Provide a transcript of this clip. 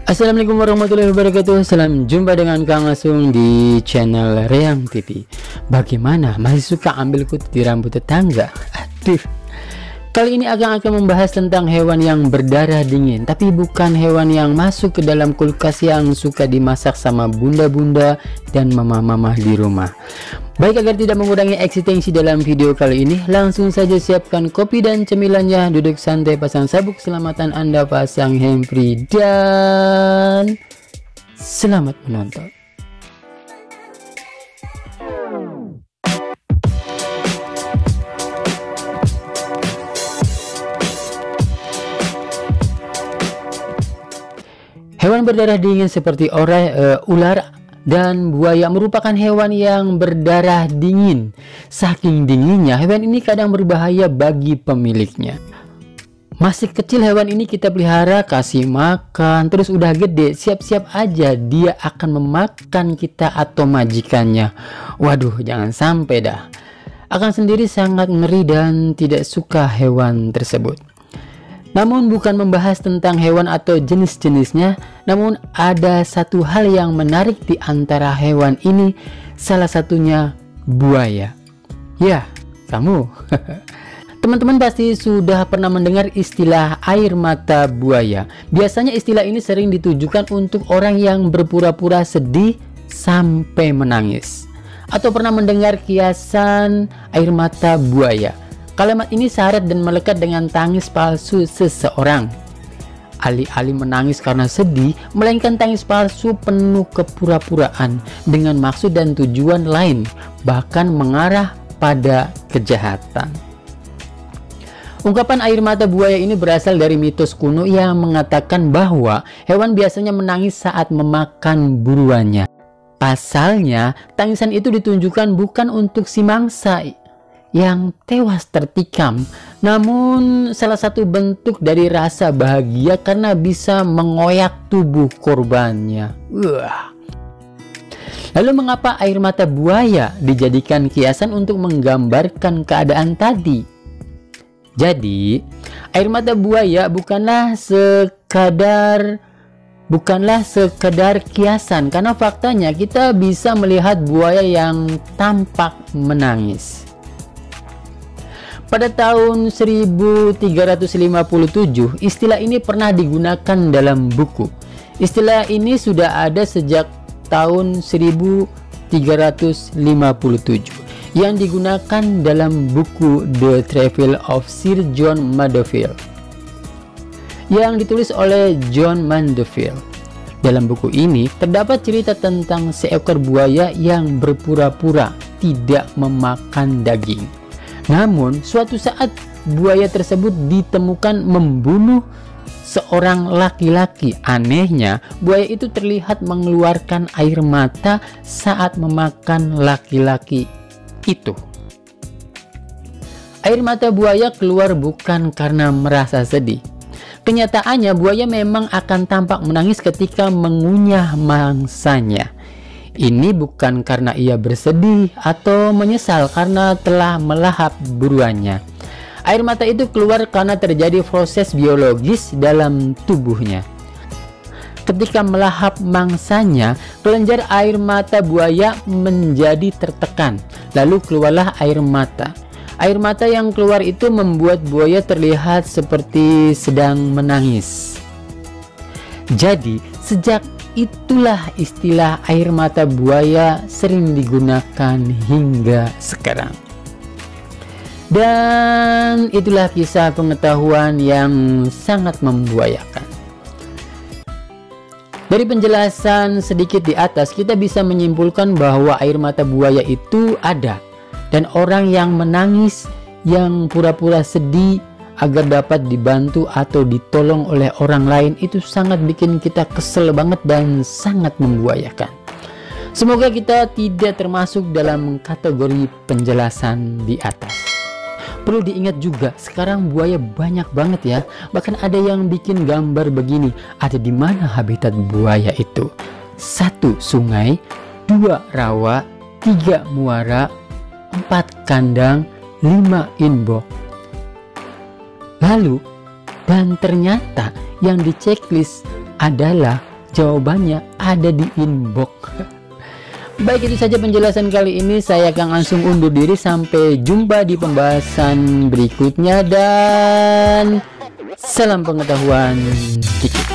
Assalamualaikum warahmatullahi wabarakatuh. Salam jumpa dengan Kang Asung di channel Reang TV. Bagaimana, masih suka ambil kutu di rambut tetangga? Aduh. Kali ini akan membahas tentang hewan yang berdarah dingin, tapi bukan hewan yang masuk ke dalam kulkas yang suka dimasak sama bunda-bunda dan mama-mama di rumah. Baik, agar tidak mengurangi eksistensi dalam video kali ini, langsung saja siapkan kopi dan cemilannya, duduk santai, pasang sabuk keselamatan Anda, pasang handfree, dan selamat menonton. Hewan berdarah dingin seperti ular dan buaya merupakan hewan yang berdarah dingin. Saking dinginnya, hewan ini kadang berbahaya bagi pemiliknya. Masih kecil hewan ini kita pelihara, kasih makan, terus udah gede, siap-siap aja dia akan memakan kita atau majikannya. Waduh, jangan sampai dah. Akan sendiri sangat ngeri dan tidak suka hewan tersebut. Namun bukan membahas tentang hewan atau jenis-jenisnya, namun ada satu hal yang menarik di antara hewan ini, salah satunya buaya. Ya, kamu. Teman-teman pasti sudah pernah mendengar istilah air mata buaya. Biasanya istilah ini sering ditujukan untuk orang yang berpura-pura sedih sampai menangis. Atau pernah mendengar kiasan air mata buaya. Kalimat ini syarat dan melekat dengan tangis palsu seseorang. Alih-alih menangis karena sedih, melainkan tangis palsu penuh kepura-puraan dengan maksud dan tujuan lain, bahkan mengarah pada kejahatan. Ungkapan air mata buaya ini berasal dari mitos kuno yang mengatakan bahwa hewan biasanya menangis saat memakan buruannya. Pasalnya, tangisan itu ditunjukkan bukan untuk si mangsa yang tewas tertikam, namun salah satu bentuk dari rasa bahagia karena bisa mengoyak tubuh korbannya. Lalu mengapa air mata buaya dijadikan kiasan untuk menggambarkan keadaan tadi? Jadi, air mata buaya bukanlah sekadar kiasan, karena faktanya kita bisa melihat buaya yang tampak menangis. Pada tahun 1357, istilah ini pernah digunakan dalam buku. Istilah ini sudah ada sejak tahun 1357 yang digunakan dalam buku The Travels of Sir John Mandeville yang ditulis oleh John Mandeville. Dalam buku ini terdapat cerita tentang seekor buaya yang berpura-pura tidak memakan daging. Namun, suatu saat buaya tersebut ditemukan membunuh seorang laki-laki. Anehnya, buaya itu terlihat mengeluarkan air mata saat memakan laki-laki itu. Air mata buaya keluar bukan karena merasa sedih. Kenyataannya, buaya memang akan tampak menangis ketika mengunyah mangsanya. Ini bukan karena ia bersedih atau menyesal karena telah melahap buruannya. Air mata itu keluar karena terjadi proses biologis dalam tubuhnya. Ketika melahap mangsanya, kelenjar air mata buaya menjadi tertekan, lalu keluarlah air mata. Air mata yang keluar itu membuat buaya terlihat seperti sedang menangis. Jadi, sejak itulah istilah air mata buaya sering digunakan hingga sekarang. Dan itulah kisah pengetahuan yang sangat membuayakan. Dari penjelasan sedikit di atas, kita bisa menyimpulkan bahwa air mata buaya itu ada, dan orang yang menangis, yang pura-pura sedih agar dapat dibantu atau ditolong oleh orang lain, itu sangat bikin kita kesel banget dan sangat membuayakan. Semoga kita tidak termasuk dalam kategori penjelasan di atas. Perlu diingat juga, sekarang buaya banyak banget ya. Bahkan ada yang bikin gambar begini. Ada di mana habitat buaya itu? 1 sungai, 2 rawa, 3 muara, 4 kandang, 5 inbok. Lalu, dan ternyata yang di checklist adalah Jawabannya ada di inbox. Baik, itu saja penjelasan kali ini. Saya akan langsung undur diri. Sampai jumpa di pembahasan berikutnya dan salam pengetahuan dikit.